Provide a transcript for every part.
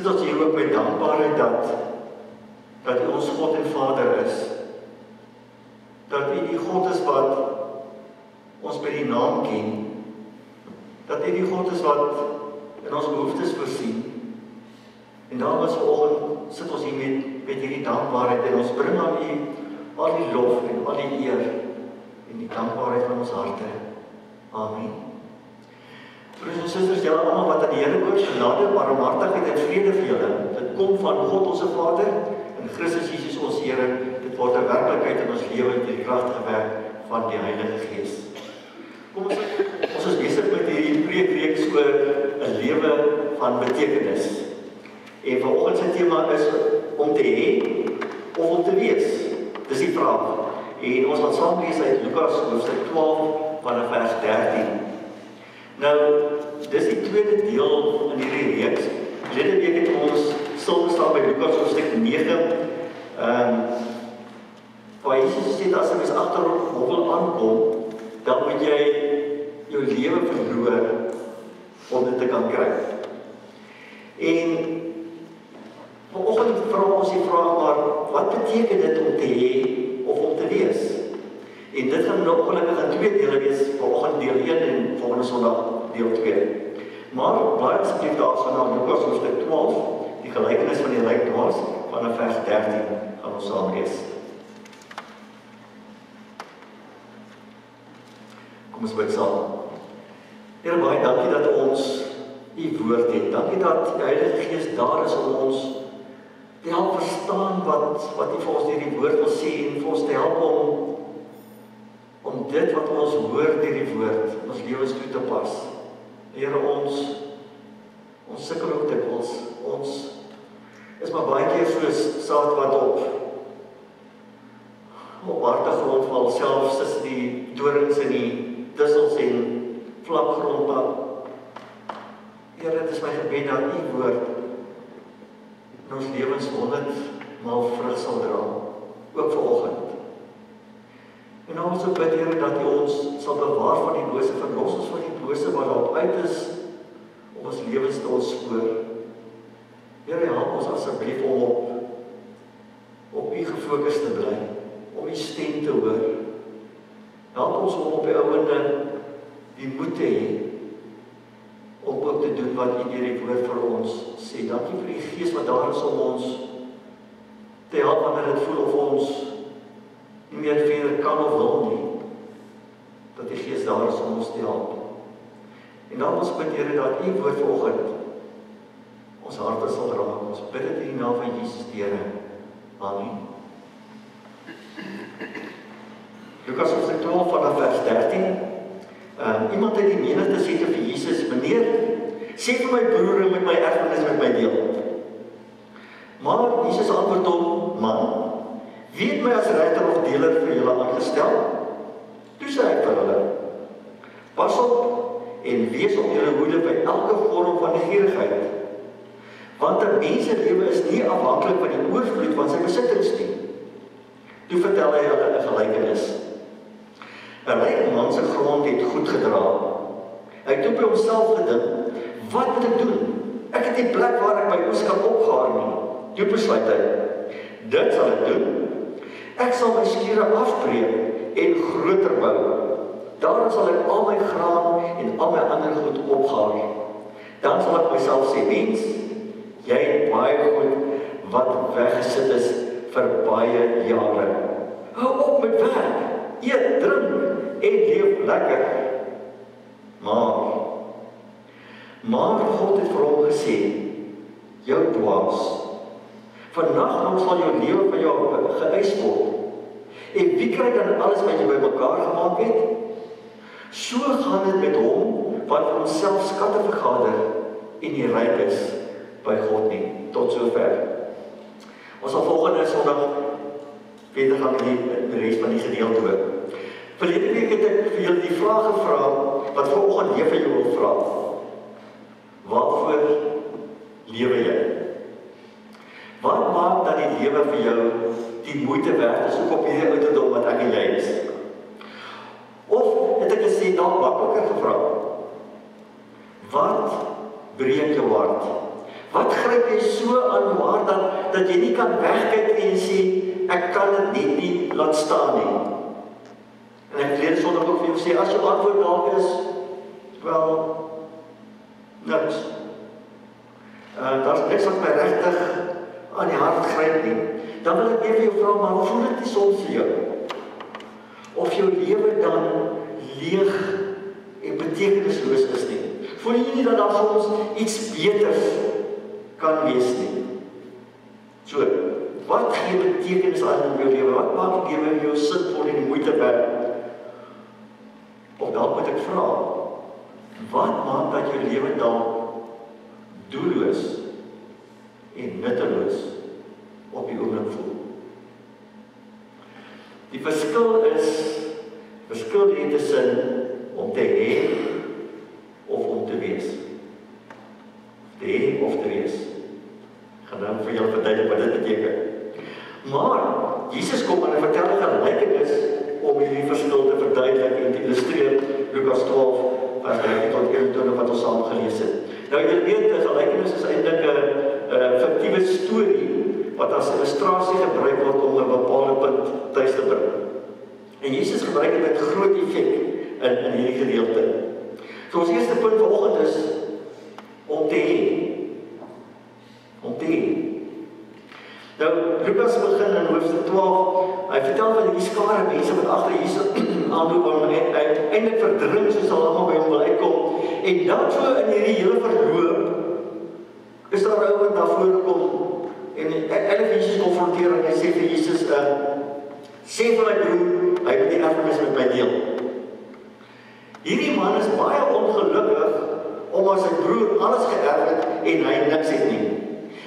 sit ons hier ook met dankbaarheid dat U ons God en Vader is. Dat U die God is wat ons by die naam ken. Dat U die God is wat in ons behoeftes voorsien. En daarom is vanoggend sit ons hier met hierdie dankbaarheid en ons bring aan U al die lof en al die eer en die dankbaarheid van ons harte. Amen. Broers en susters, julle almal wat aan die Here hoor, genade, barmhartigheid en vrede vir julle. Dit kom van God ons Vader en Christus Jesus ons Here. Dit word 'n werklikheid in ons lewe deur die kragtige werk van die Heilige Gees. Kom ons is besig met hierdie preekreeks oor 'n lewe van betekenis. En vanoggend se tema is om te hê of om te wees. Dis die vraag. En ons gaan saam lees uit Lukas hoofstuk 12 vanaf vers 13. Nou, dis die tweede deel in hierdie reeks. Verlede week het ons stilgestaan by Lukas hoofstuk 9. Waar Jesus sê as jy mens agter hom wil aankom, dan moet jy jou lewe verloor om dit te kan kry. En vanoggend vra ons die vraag maar, wat beteken dit om te hê of om te wees? En dit gaan nog gelukkig in twee dele wees, vanoggend deel 1 en volgende Sondag deel 2. Maar blaai asseblief daarso na Lukas hoofstuk 12, die gelykenis van die ryk dwaas vanaf vers 13 gaan ons saam lees. Kom ons bid saam. Here, baie dankie dat ons U woord het. Dankie dat die Heilige Gees daar is om ons te help verstaan wat U vir ons deur die woord wil sê en vir ons te help om dit wat ons hoor deur die woord in ons lewens toe te pas. Here, ons sukkel ook dikwels. Ons is maar baie keer soos saad wat op harde grond val, selfs tussen die dorings en die dussels en vlak grond. Here, dit is my gebed dat U woord in ons lewens 100-maal vrug sal dra, ook vanoggend. En ons bid, Here, dat U ons sal bewaar van die bose, verlos ons van die bose wat daarop uit is om ons lewens te ontspoor. Here, help ons asseblief om op U gefokus te bly, om U stem te hoor. Help ons om op die ouende die moed te hê om ook te doen wat U deur die woord vir ons sê. Dankie vir die Gees wat daar is om ons te help wanneer dit voel of ons nie meer verder kan of wil nie. Dat die Gees daar is om ons te help. En dan ons bid, Here, dat U woord vanoggend ons harte sal raak. Ons bid dit in die naam van Jesus die Here. Amen. Lukas hoofstuk 12 vanaf vers 13. Iemand het die menigte sê vir Jesus, meneer, sê vir my broer om met my erfenis met my deel. Maar Jesus antwoord hom, man, wie het my as regter of deler vir julle aangestel? Toe sê hy vir hulle, pas op en wees op julle hoede by elke vorm van gierigheid, want 'n mens se lewe is nie afhanklik van die oorvloed van sy besittings nie. Toe vertel hy hulle 'n gelykenis. 'n ryk man se grond het goed gedra. Hy het toe by homself gedink, wat moet ek doen? Ek het nie plek waar ek my oes kan opgaar nie. Toe besluit hy, dit sal ek doen. Ek sal my skure afbreek en groter bou. Daarin sal ek al my graan en al my ander goed opgaar. Dan sal ek myself sê, mens, jy het baie goed wat weggesit is vir baie jare. Hou op met werk, eet, drink en leef lekker. Maar God het vir hom gesê, jou dwaas, vannag sal jou lewe van jou geëis word. En wie kry dan alles wat jy bymekaar gemaak het? So gaan dit met hom wat vir homself skatte vergader en nie ryk is by God nie. Tot sover. Ons sal volgende Sondag verder gaan met die res van die gedeelte hoor. Verlede week het ek vir julle die vraag gevra wat vanoggend weer vir jou wil vra. Waarvoor lewe jy? Wat maak dat die lewe vir jou die moeite werd is ook op hierdie ouderdom wat ek en jy is? Of het ek gesê dalk makliker gevra? Wat breek jou hart? Wat gryp jy so aan waar dat jy nie kan wegkyk en sê, ek kan dit net nie laat staan nie. En ek leer Sondag ook vir jou sê, as jou antwoord dalk is, wel, niks. Daar's niks wat my regtig aan die hart gryp nie. Dan wil ek weer vir jou vra, maar voel dit nie soms vir jou? Of jou lewe dan leeg en betekenisloos is nie? Voel jy nie dat daar soms iets beters kan wees nie? So, wat gee betekenis aan in jou lewe? Wat maak die lewe jou sinvol en die moeite werd? Of dalk moet ek vra, wat maak dat jou lewe dan doelloos en nutteloos op die oomblik voel? Die verskil lê tussen om te hê of om te wees. Te hê of te wees. Ek gaan dan vir julle verduidelik wat dit beteken. Maar Jesus kom en hy vertel 'n gelykenis om hierdie verskil te verduidelik en te illustreer. Lukas 12 vers 13 tot 21 wat ons saam gelees het. Nou jy weet, 'n gelykenis is eintlik 'n fiktiewe storie wat as illustrasie gebruik word om 'n bepaalde punt tuis te bring. En Jesus gebruik dit met groot effek in hierdie gedeelte. So ons eerste punt vanoggend is om te hê. Om te hê. Nou, Lukas begin in hoofstuk 12, hy vertel van die skare mense wat agter Jesus aanloop en eintlik verdring soos hulle almal by hom wil uitkom. En dan so in hierdie hele verloop is daar 'n ou wat na vore kom en Jesus konfronteer en hy sê vir Jesus, sê vir my broer, hy moet die erfenis met my deel. Hierdie man is baie ongelukkig omdat sy broer alles geërf het en hy niks het nie.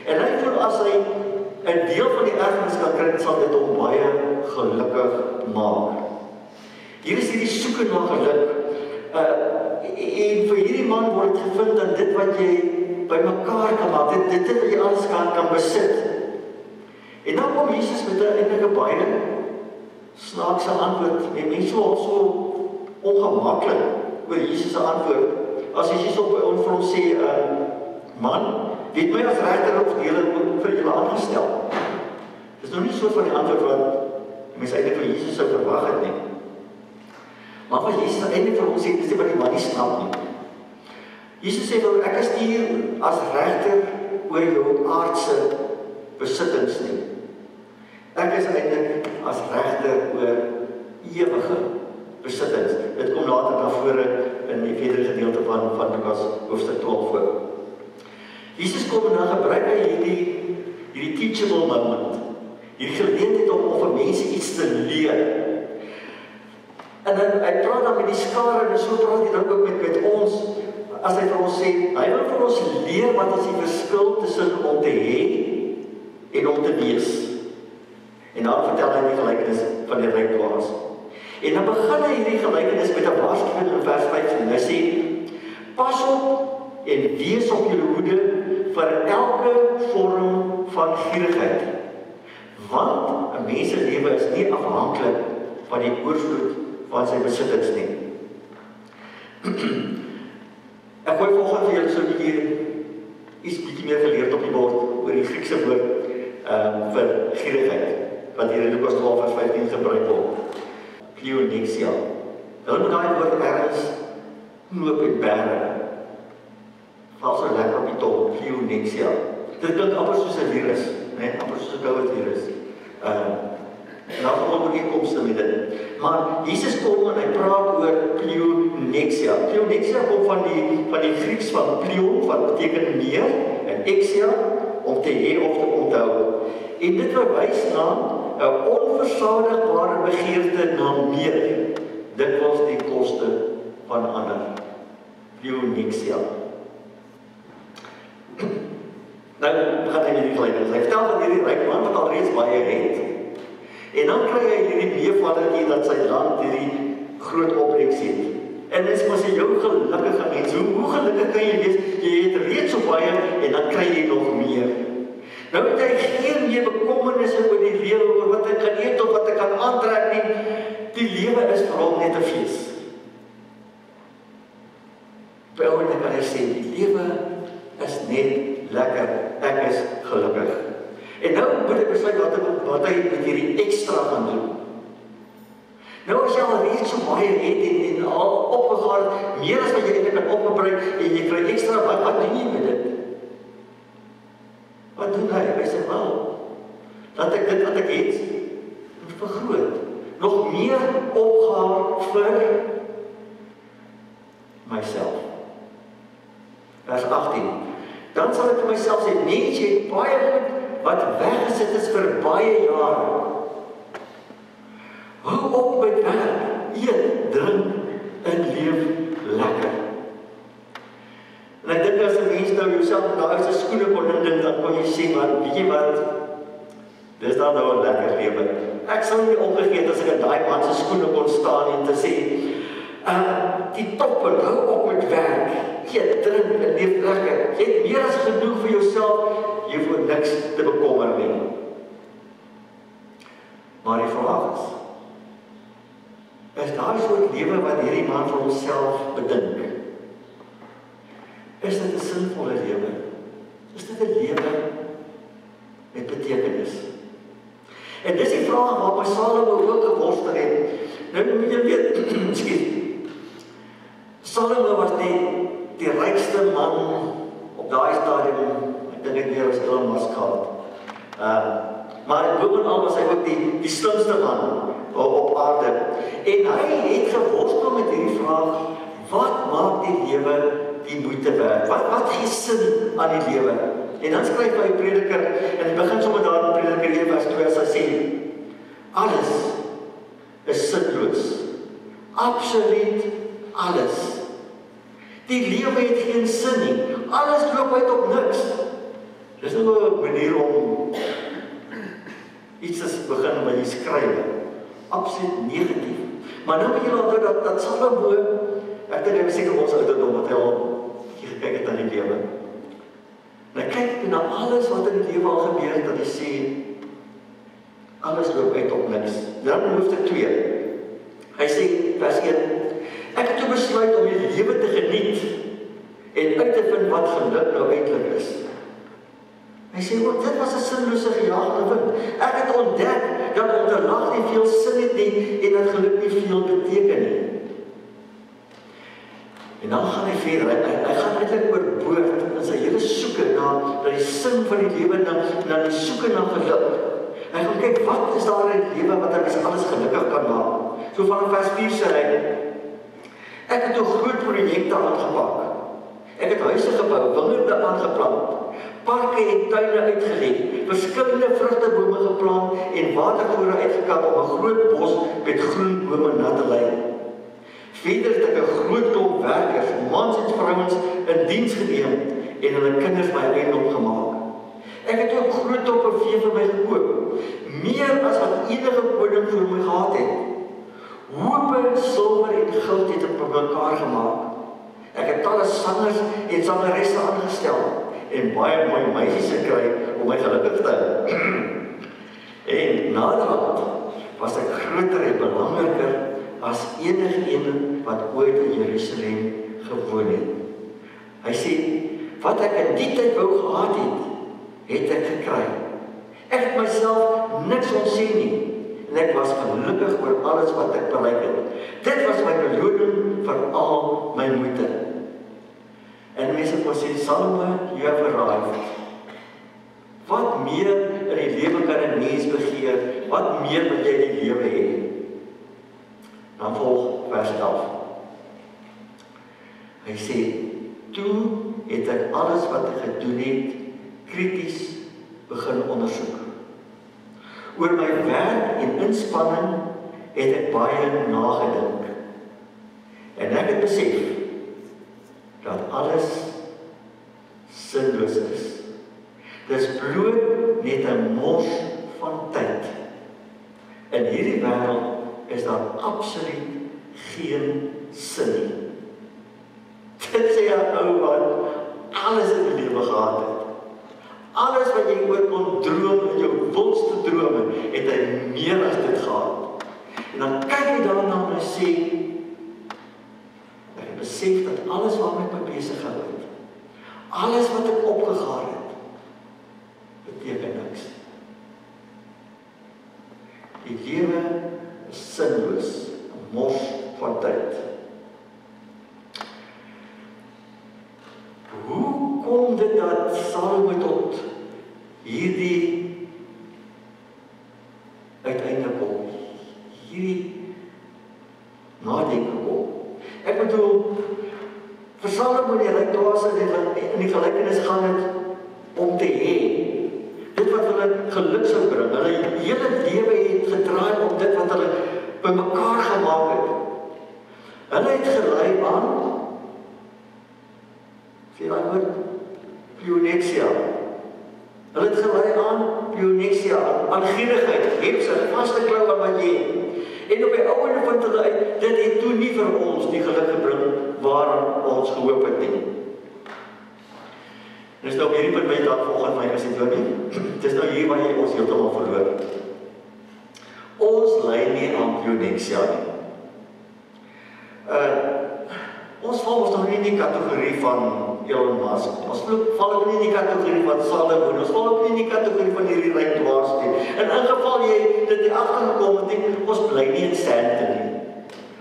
En hy voel as hy 'n deel van die erfenis kan kry, sal dit hom baie gelukkig maak. Hier is hierdie soeke na geluk. En vir hierdie man word gevind dat dit wat jy bymekaar kan maak, dit wat jy alles kan besit. En dan kom Jesus met 'n eintlik baie snaakse antwoord. En mense word so ongemaklik oor Jesus se antwoord. As Jesus op by ons vir hom sê, man, weet my as regter of deel vir julle aangestel. Dis nou nie so van die antwoord wat mense eintlik van Jesus sou verwag het nie. Maar wat Jesus eintlik vir ons sê, dis wat die man nie snap nie. Jesus sê vir ek is nie hier as regter oor jou aardse besittings nie. Ek is eintlik as regter oor ewige besittings. Dit kom later na vore in die verdere gedeelte van Lukas hoofstuk 12 voor. Jesus kom en dan gebruik hy hierdie teachable moment. Hierdie geleentheid om vir mense iets te leer. En dan hy praat dan met die skare en so praat hy dan ook met ons, as hy vir ons sê, hy wil vir ons leer wat is die verskil tussen om te hê en om te wees. En dan vertel hy die gelykenis van die ryk dwaas. En dan begin hy hierdie gelykenis met 'n waarskuwing in vers 15. Hy sê, pas op en wees op julle hoede vir elke vorm van gierigheid. Want 'n mens se lewe is nie afhanklik van die oorvloed van sy besittings nie. Ek gooi vanoggend vir julle so 'n bietjie meer geleerd op die bord oor die Griekse woord vir gierigheid, wat hier in Lukas 12 vers 15 gebruik word. Pleonexia. Hulle moet daai woord ergens knoop en bære. Val so lekker op die tong, pleonexia. Dit klink amper soos 'n virus, né? Amper soos 'n COVID-virus. En dan kom ook inkomste met dit. Maar Jesus kom en hy praat oor pleonexia. Pleonexia kom van die Grieks van pleon, wat beteken meer, en exia, om te hê of te onthou. En dit verwys na 'n onversadigbare begeerte na meer. Dit was die koste van ander. Pleonexia. Nou, gaan hy hierdie gelykenis. Hy vertel van hierdie ryk man wat alreeds baie het. En dan kry hy hierdie meevallertjie dat sy land hierdie groot opbrengs het. En dit is maar sy jou gelukkige mens. Hoe gelukkig kan jy wees? Jy het reeds so baie en dan kry jy nog meer. Nou het hy geen meer bekommernisse oor die lewe, oor wat hy kan eet of wat hy kan aantrek nie. Die lewe is vir hom net 'n fees. By hom kan hy sê, die lewe is net lekker. Ek En nou moet hy besluit wat hy met hierdie ekstra gaan doen. Nou as jy al reeds so baie het en al opgegaan, meer as wat jy eintlik kan opgebruik en jy kry ekstra, wat doen jy met dit? Wat doen hy? Hy sê wel, dat ek dit wat ek het, moet vergroot. Nog meer opgaar vir myself. Vers 18. Dan sal ek vir myself sê, nee, jy het baie goed wat weggesit is vir baie jare. Hou op met werk, eet, drink en leef lekker. En ek dink as 'n mens nou jouself na sy skoene kon indink, dan kon jy sê, maar weet jy wat, dis dan nou 'n lekker lewe. Ek sou nie omgekeerd as ek in daai man se skoene kon staan en te sê, die toppe, hou op met werk, eet, drink en leef lekker. Jy het meer as genoeg vir jouself, jy hoef niks te bekommer nie. Maar die vraag is daar soort lewe wat hierdie man vir homself bedink? Is dit 'n sinvolle lewe? Is dit 'n lewe met betekenis? En dis die vraag waarop Salomo ook geworstel het. Nou moet jy weet, Salomo was die rykste man op daai stadium, ek dink ek meer as Elon Musk gehad. Maar bovenal was hy ook die slimste man op aarde. En hy het geworstel met hierdie vraag, wat maak die lewe die moeite werd? Wat gee sin aan die lewe? En dan skryf hy Prediker, en hy begin sommer daar in Prediker 1 vers 2, as hy sê, alles is sinloos. Absoluut alles. Die lewe het geen sin nie. Alles loop uit op niks. Dis nou 'n manier om iets te begin met die skrywe. Absoluut negatief. Maar nou moet jy onthou dat Salomo, ek dink hy was seker ons ouderdom wat hy al gekyk het aan die lewe. En hy kyk na alles wat in die lewe al gebeur het, dat hy sê, alles loop uit op niks. Dan hoofstuk 2. Hy sê, vers 1, ek het toe besluit om die lewe te geniet en uit te vind wat geluk nou eintlik is. Hy sê, want dit was 'n sinlose gejaagde wind. Ek het ontdek dat om te lag nie veel sin het nie en dat geluk nie veel beteken nie. En dan gaan hy verder, hy gaan eintlik oorboord in sy hele soeke na die sin van die lewe, na die soeke na geluk. Hy gaan kyk, wat is daar in die lewe wat hy alles gelukkig kan maak? So van vers 4 sê hy, ek het 'n groot projekte aangepak. Ek het huise gebou, wingerde aangeplant, parke en tuine uitgelê, verskillende vrugtebome geplant en watervore uitgekap om 'n groot bos met groen bome na te lei. Verder het ek 'n groot klomp werkers, mans en vrouens in diens geneem en hulle kinders my eiendom gemaak. Ek het ook groot troppe vee vir my gekoop, meer as wat enige koning voor my gehad het. Hope, silwer en goud het ek bymekaar gemaak. Ek het talle sangers en sangeresse aangestel en baie mooi meisies gekry om my gelukkig te hou. En naderhand was ek groter en belangriker as enigeen wat ooit in Jerusalem gewoon het. Hy sê, wat ek in die tyd wou gehad het ek gekry. Ek het myself niks ontseen nie en ek was gelukkig oor alles wat ek bereik het. Dit was my beloning vir al my moeite. En mense kon sê, Salomo, you have arrived. Wat meer in die lewe kan 'n mens begeer? Wat meer wil jy in die lewe hê? Dan volg vers 11. Hy sê, toe het ek alles wat ek gedoen het, krities begin ondersoek. Oor my werk en inspanning het ek baie nagedink. En ek het besef dat alles sinloos is. Dis bloot net 'n mors van tyd. In hierdie wêreld is daar absoluut geen sin nie. Dit sê 'n ou wat alles in die lewe gehad het. Alles wat jy ooit kon droom in jou wildste drome, het hy meer as dit gehad. En dan kyk jy daarna en sê, ek besef dat alles waarmee ek my besig gehou het, alles wat ek opgegaar het, beteken niks. Die lewe is sinloos, 'n mors van tyd. Hoe kom dit dat Salomo tot hierdie uiteindelik kom? Hierdie nadenke kom. Ek bedoel, vir Salomo die rykdwaas in die gelykenis gaan dit om te hê. Dit wat hulle geluk sou bring. Hulle hele lewe het gedraai om dit wat hulle bymekaar gemaak het. Hulle het gelei aan, sê daai woord, pleonexia. Hulle het gelei aan pleonexia, aan gierigheid, hebsig, vaste klou aan wat jy het. En op die ouende vind hulle uit, dit het toe nie vir ons die geluk gebring waar ons gehoop het nie. Dis nou hierdie punt wat daar volgens my is, nie. Dis nou hier waar jy ons heeltemal verloor. Ons lei nie aan pleonexia nie. Ons val ons nog nie in die kategorie van Elon Musk. Ons val ook nie in die kategorie van Salomo. Ons val ook nie in die kategorie van hierdie rykdwaas nie. In geval jy dit nie agtergekom het nie, ons bly nie in Sandton nie.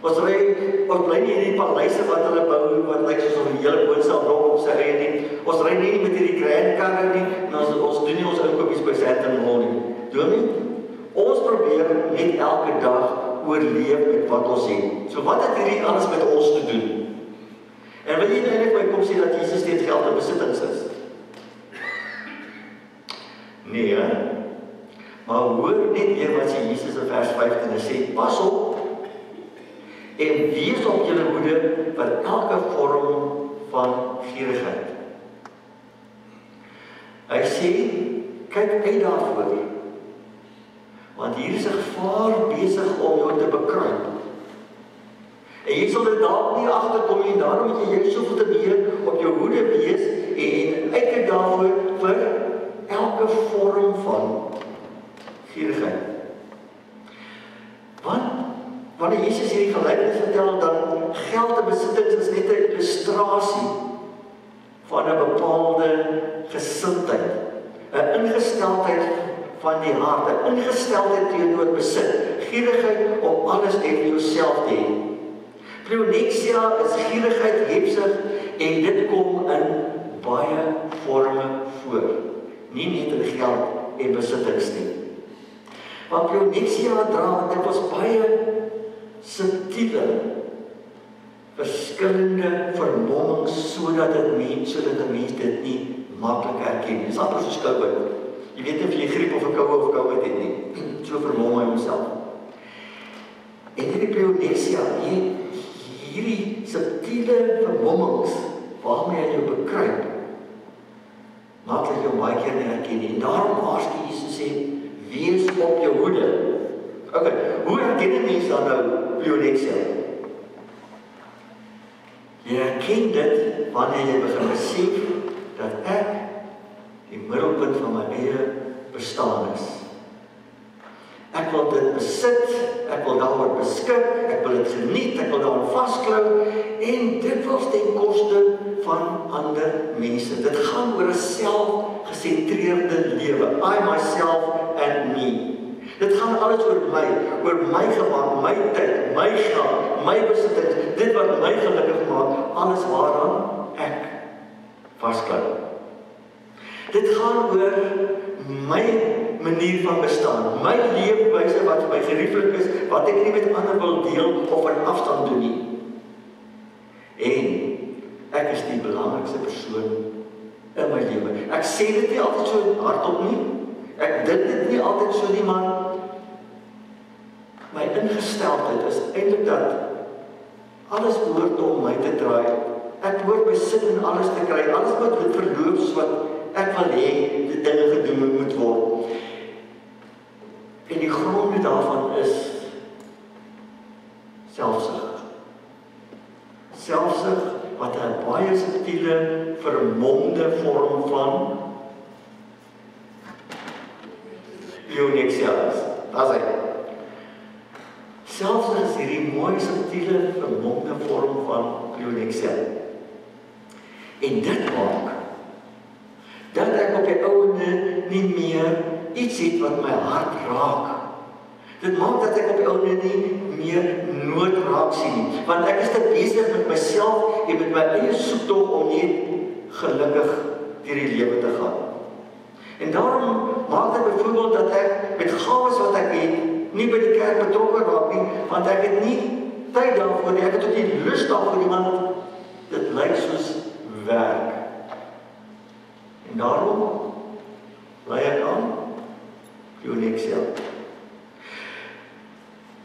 Ons bly nie in die paleise wat hulle bou, wat lyk soos om die hele boodskap op sy eie nie. Ons ry nie met hierdie grand karre nie, en ons doen nie ons inkopies by Sandton Mall nie. Doen nie? Ons probeer net elke dag oorleef met wat ons het. So wat het hierdie alles met ons te doen? En wil jy eintlik my kom sê dat Jesus steeds geld en besittings is? Nee, hè? Maar hoor net weer wat sê Jesus in vers 15 en sê, pas op en wees op julle hoede vir elke vorm van gierigheid. Hy sê, kyk uit daarvoor, want hier is 'n gevaar besig om jou te bekruip. En jy sal dit dalk nie agterkom nie, daarom moet jy soveel te meer op jou hoede wees en uitkyk daarvoor vir elke vorm van gierigheid. Want wanneer Jesus hierdie gelykenis vertel, dan geld en besittings is net 'n illustrasie van 'n bepaalde gesindheid, 'n ingesteldheid van die hart, 'n ingesteldheid teenoor besit, gierigheid om alles net vir jouself te hê. Pleonexia is gierigheid, hebsig, en dit kom in baie forme voor. Nie net in geld en besittings nie. Maar pleonexia dra, dit was baie subtiele, verskillende vermommings, sodat 'n mens dit nie maklik herken. Dis amper soos COVID. Jy weet nie of jy griep of 'n koue het nie. So vermom hy homself. En hierdie pleonexia, hierdie subtiele vermommings waarmee hy jou bekruip, maak dat jy hom baie keer nie herken nie. En daarom waarsku Jesus sê, wees op jou hoede. Okay, hoe herken 'n mens dan nou pleonexia? Jy herken dit wanneer jy begin besef dat ek die middelpunt van my eie bestaan is. Ek wil dit besit, ek wil daaroor beskik, ek wil dit geniet, ek wil daaraan vasklou, en dit was ten koste van ander mense. Dit gaan oor 'n selfgesentreerde lewe. I, myself and me. Dit gaan alles oor my gemaak, my tyd, my geld, my besittings, dit wat my gelukkig maak, alles waaraan ek vasklou. Dit gaan oor my manier van bestaan, my leefwyse wat vir my gerieflik is, wat ek nie met ander wil deel of van afstand doen nie. En ek is die belangrikste persoon in my lewe. Ek sê dit nie altyd so hardop nie. Ek dink dit nie altyd so nie, maar my ingesteldheid is eintlik dat alles behoort om my te draai. Ek behoort besit en alles te kry. Alles wat dit verloop soos wat ek wil hê, die dinge gedoen moet word. En die grond daarvan is selfsug. Selfsug wat 'n baie subtiele, vermomde vorm van pleonexia is. Daar's hy. Selfsug is hierdie mooi subtiele, vermomde vorm van pleonexia. En dit maak dat ek op die ouende nie meer iets het wat my hart raak. Dit maak dat ek op die ouene nie meer nood raak sien nie, want ek is te besig met myself en met my eie soektog om nie gelukkig deur die lewe te gaan. En daarom maak dit byvoorbeeld dat ek met gawes wat ek het, nie by die kerk betrokke raak nie, want ek het nie tyd daarvoor nie, ek het ook nie lus daarvoor nie, want dit lyk soos werk. En daarom bly ek aan Pionexia.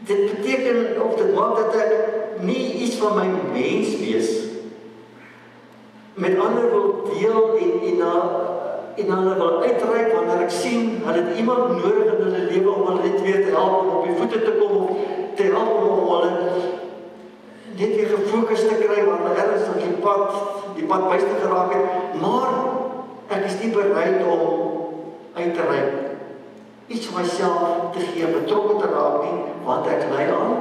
Dit beteken, of dit maak dat ek nie iets van my mens wees, met ander wil deel en hulle wil uitreik wanneer ek sien, hulle het iemand nodig in hulle lewe om hulle net weer te help, om op die voete te kom, of te help om hulle net weer gefokus te kry, wanneer ergens op die pad byste geraak het, maar ek is nie bereid om uit te reik, iets van myself te gee, betrokke te raak nie, want ek lei aan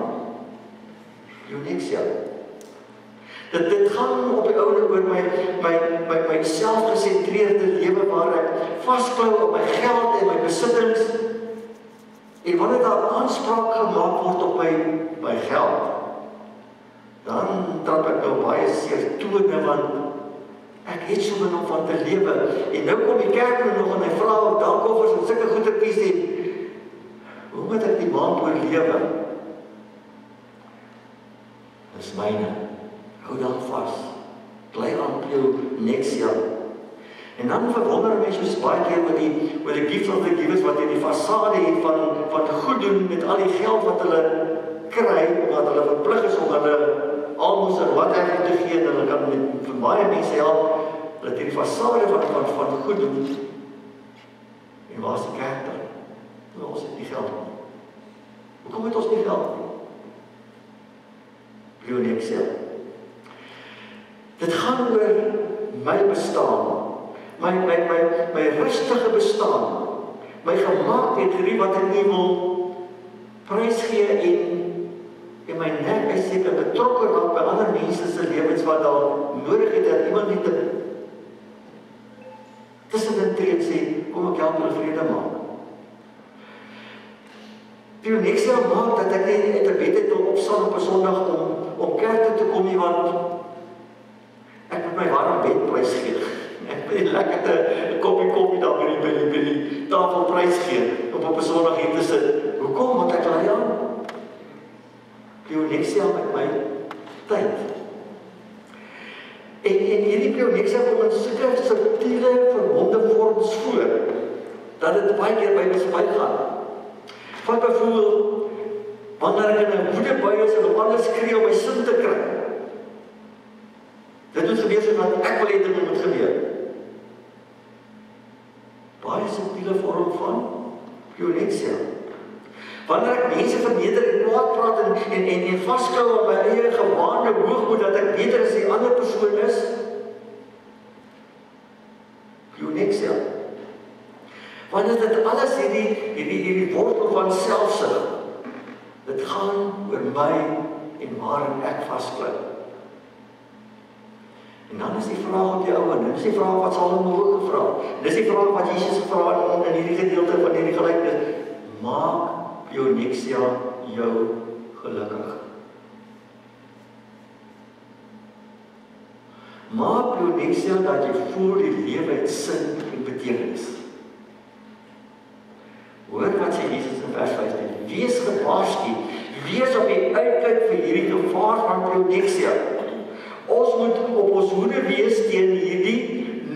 Pionexia. Dit gaan op die ouene oor my selfgesentreerde lewe waar ek vasklou op my geld en my besittings. En wanneer daar aanspraak gemaak word op my geld, dan trap ek nou baie seer tone, want ek het so min om van te lewe. En nou kom die kerk nog en hy vra op dankoffers en sulke goedertjies en hoe moet ek die maand oorlewe? Dis myne. Hou dan vas. Bly aan Pionexia. En dan verwonder mense soos baie keer oor die gift of the givers wat in die fasade het van goed doen met al die geld wat hulle kry, omdat hulle verplig is om hulle almoes en wat ek te gee, en hulle kan vir baie mense help, dat die fasade van goed doen. En waar is die kerk dan? Ons het nie geld nie. Hoekom het ons nie geld nie? Pionexia. Dit gaan oor my bestaan, my rustige bestaan, my gemaak en gerie wat ek nie wil prys gee en my nek is seker betrokke raak by ander mense se lewens wat daar nodig het dat iemand net tussenin tree en sê, kom ek help hulle vrede maak. Pionexia maak dat ek nie uit 'n bed het om opstaan op 'n Sondag om kerk toe te kom nie, want ek moet my warm bed prys gee. Ek wil lekker 'n koppie daar by die tafel prys gee, om op 'n Sondag hier te sit. Hoekom? Want ek lei aan Pionexia met my tyd. En hierdie Pionexia kom in sulke subtiele, verbonde vorms voor, dat dit baie keer by my verbygaan. Van byvoorbeeld, wanneer ek in 'n woedebui is en op anders skree om my sin te kry. Dit moet gebeur sodat ek wil hê dit moet gebeur. Baie subtiele vorm van Pionexia. Wanneer ek mense verneder en kwaad praat en vasklou aan my eie gewaande hoogmoed dat ek beter as die ander persoon is. Pionexia. Wanneer dit alles hierdie wortel van selfsug, dit gaan oor my en waarin ek vasklou. En dan is die vraag op die ouene, dis die vraag wat Salomo ook gevra. Dis die vraag wat Jesus gevra in hierdie gedeelte van hierdie gelykenis. Maak Pionexia jou gelukkig. Maak Pionexia dat jy voel die lewe het sin en betekenis. Hoor wat sê Jesus in vers 15. Wees gewaarsku, wees op die uitkyk vir hierdie gevaar van Pionexia. Ons moet op ons hoede wees teen hierdie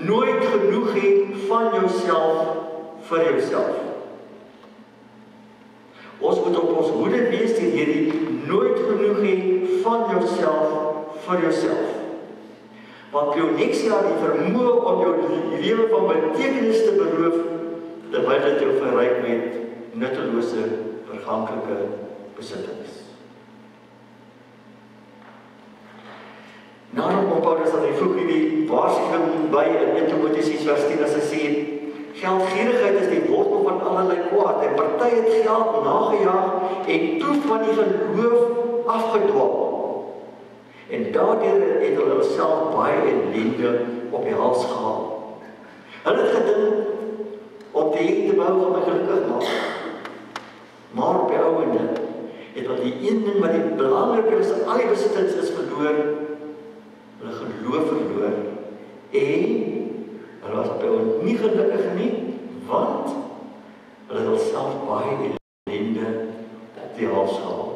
nooit genoeg hê van jouself vir jouself. Ons moet op ons hoede wees teen hierdie nooit genoeg hê van jouself vir jouself. Want Pionexia die vermoë om jou lewe van betekenis te beroof, terwyl dit jou verryk met nuttelose, verganklike besittings. Daarom kom Paulus dan voeg hierdie waarskuwing by in 1 Timoteus vers 10 as hy sê, geldgierigheid is die wortel van allerlei kwaad en party het geld nagejaag en toe van die geloof afgedwaal. En daardeur het hulle hulself baie ellende op die hals gehaal. Hulle het gedink om te bou van my gelukkig maak. Maar op die ouende die een ding wat die belangriker is, al die besittings is verloor, hulle geloof verloor, en hulle was by ons nie gelukkig nie, want hulle het self baie ellende op die hals gehaal.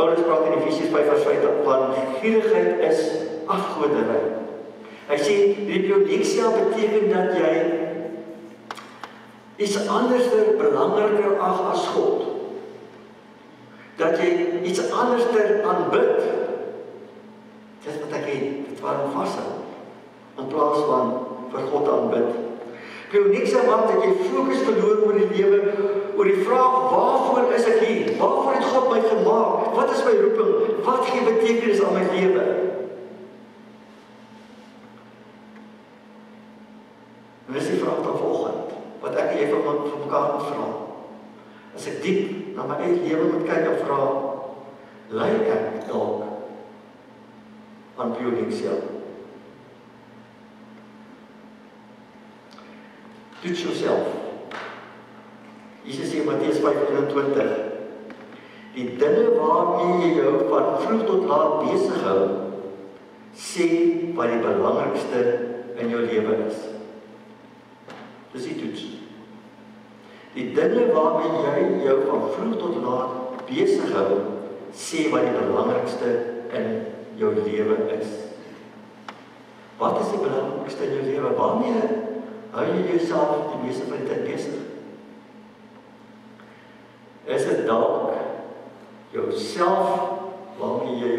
Paulus praat in Efesiërs 5:5 van gierigheid is afgoderry. Hy sê, reproductie beteken dat jy iets anders belangriker ag as God. Dat jy iets anders aanbid. Dis wat ek het, dit waarom vashou, in plaas van vir God aanbid. Reproductie maak dat jy fokus verloor oor die lewe, oor die vraag, waarvoor is ek hier? Waarvoor het God my gemaak? Wat is my roeping? Wat gee betekenis aan my lewe? En dis die vraag dan volgend, wat ek en jy vir mekaar moet vra. As ek diep na my eie lewe moet kyk en vra, lei ek dalk aan Reproductie? Toets jouself. Jesus sê in Matteus 5:21, die dinge waarmee jy jou van vroeg tot laat besig hou, sê wat die belangrikste in jou lewe is. Dis die toets. Die dinge waarmee jy jou van vroeg tot laat besig hou, sê wat die belangrikste in jou lewe is. Wat is die belangrikste in jou lewe? Waarmee hou jy jouself die meeste van die tyd besig? Is dit dalk jouself waarmee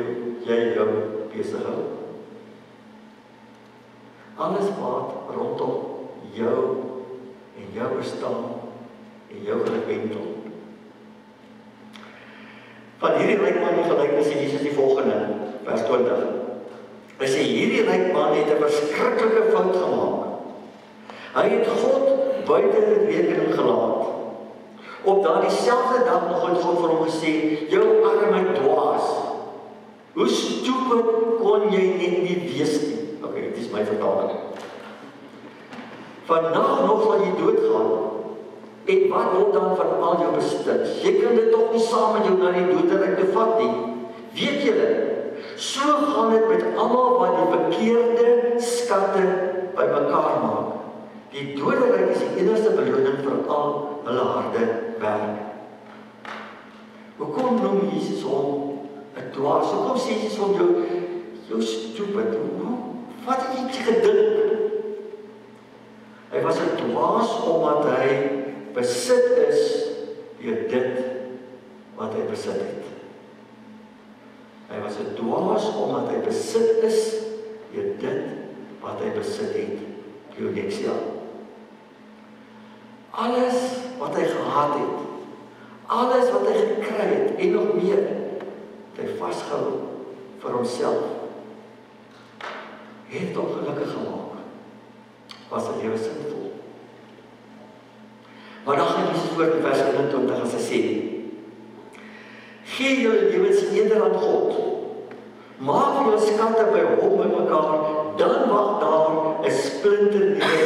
jy jou besig hou? Alles wat rondom jou en jou bestaan en jou geluk wendel. Van hierdie ryk man die gelykenis sê Jesus die volgende, vers 20. Hy sê, hierdie ryk man het 'n verskriklike fout gemaak. Hy het God buite rekening gelaat. Op daardie selfde dag nog het God vir hom gesê, jou arme dwaas, hoe stupid kon jy net nie wees nie? Okay, dit is my vertaling. Vandag nog sal jy doodgaan, en wat word dan van al jou besittings? Jy kan dit toch nie saam met jou na die doderyk te vat nie. Weet julle, so gaan dit met almal wat die verkeerde skatte bymekaar maak. Die doderyk is die enigste beloning vir al hulle harde werk. Hoekom noem Jesus hom 'n dwaas? Hoekom sê Jesus hom jou stupid? Wat het jy gedink? Hy was 'n dwaas omdat hy besit is deur dit wat hy besit het. Hy was 'n dwaas omdat hy besit is deur dit wat hy besit het. Reproductie. Alles wat hy gehad het, alles wat hy gekry het en nog meer, het hy vasgehou vir homself. Het hom gelukkig gemaak. Was sy lewe sinvol. Maar dan gaan Jesus voort in vers 21 as hy sê, gee julle lewens eerder aan God. Maak julle skatte by hom bymekaar, dan wag daar 'n splinternuwe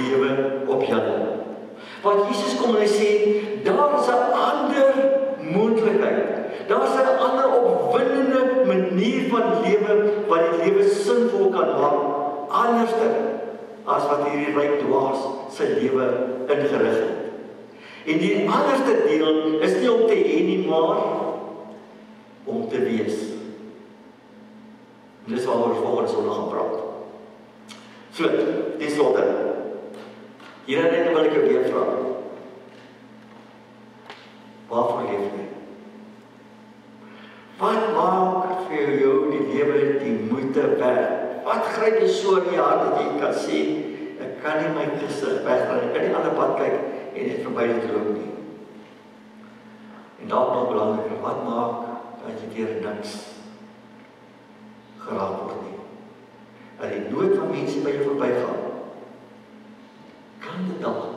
lewe op julle. Want Jesus kom en hy sê, daar is 'n ander moontlikheid. Daar is 'n ander opwindende manier van lewe wat die lewe sinvol kan maak, anderster as wat hierdie ryk dwaas sy lewe ingerig het. En die anderste deel is nie om te hê nie, maar om te wees. En dis waaroor volgende Sondag gaan praat. So, die slotte. Hierin wil ek jou weer vra. Waarvoor leef jy? Wat maak vir jou die lewe die moeite werd? Wat gryp jy so in die hart dat jy kan sê, ek kan nie my gesig wegdraai, ek kan nie aan die pad kyk en net verby dit loop nie. En dalk nog belangriker, wat maak dat jy deur niks geraak word nie? Dat die nood van mense by jou verbygaan, kan dit dalk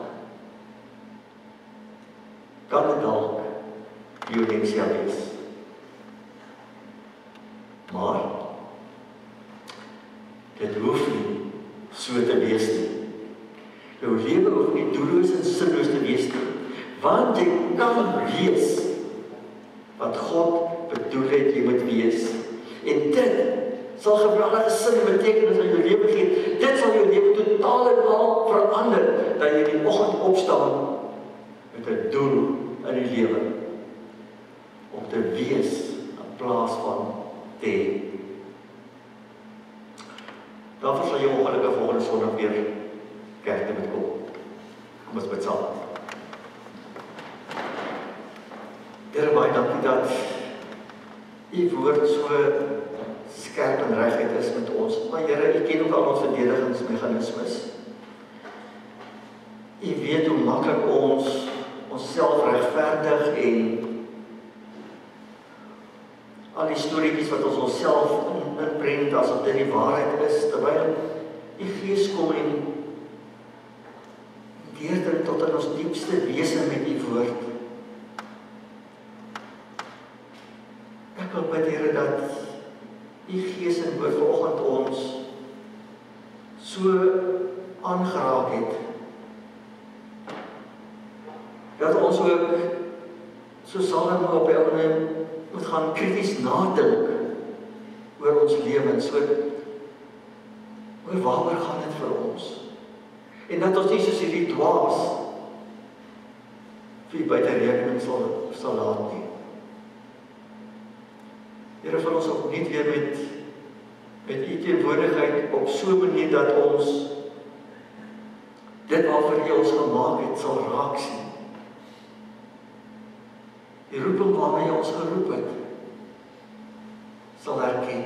Reproductie wees. Maar dit hoef nie so te wees nie. Jou lewe hoef nie doelloos en sinloos te wees nie, want jy kan wees wat God bedoel het jy moet wees. En dit sal geweldige sin en betekenis in jou lewe gee. Dit sal jou lewe totaal en al verander, dat jy die oggend opstaan met 'n doel in die lewe, om te wees in plaas van te. Daarvoor sal jy ongelukkig volgende Sondag weer kerk toe moet kom. Kom ons bid saam. Here, baie dankie dat U woord so skerp en reguit is met ons. Maar Here, U ken ook al ons verdedigingsmeganismes. U weet hoe maklik ons onsself regverdig en al die storieetjies wat ons onsself inprent asof dit die waarheid is, terwyl U Gees kom en deurdring tot in ons diepste wese met U woord. Ek wil bid, Here, dat U Gees en woord vanoggend ons so aangeraak het, dat ons ook so Salomo op die ouene moet gaan krities nadink oor ons lewens, oor waaroor gaan dit vir ons, en dat ons nie soos hierdie dwaas vir buite rekening sal laat nie. Here, vir ons opnuut weer met U teenwoordigheid op so 'n manier dat ons dit waarvoor U ons gemaak het sal raak sien. Die roeping waarmee ons geroep het, sal herken.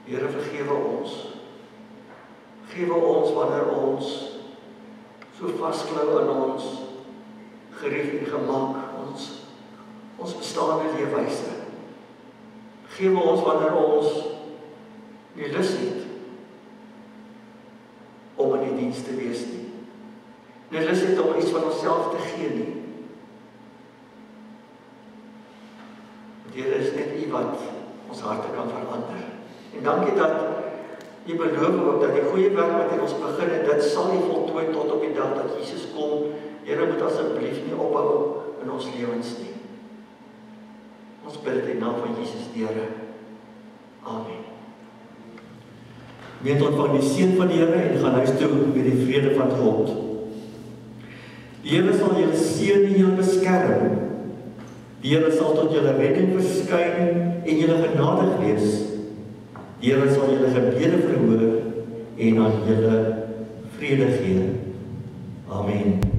Here, vergewe ons. Gewe ons wanneer ons so vasklou in ons gerief en gemak, ons bestaande leefwyse. Gewe ons wanneer ons nie lus het om in die diens te wees nie. Nie lus het om iets van onsself te gee nie. Here, is net U wat ons harte kan verander. En dankie dat U beloof ook dat die goeie werk wat in ons begin het, dit sal U voltooi tot op die dag dat Jesus kom. Here, moet asseblief nie ophou in ons lewens nie. Ons bid dit in die naam van Jesus die Here. Amen. Weet ontvang die seën van die Here en gaan huis toe met die vrede van God. Die Here sal julle seën en julle beskerm. Die Here sal tot julle redding verskyn en julle genadig wees. Die Here sal julle gebede verhoor en aan julle vrede gee. Amen.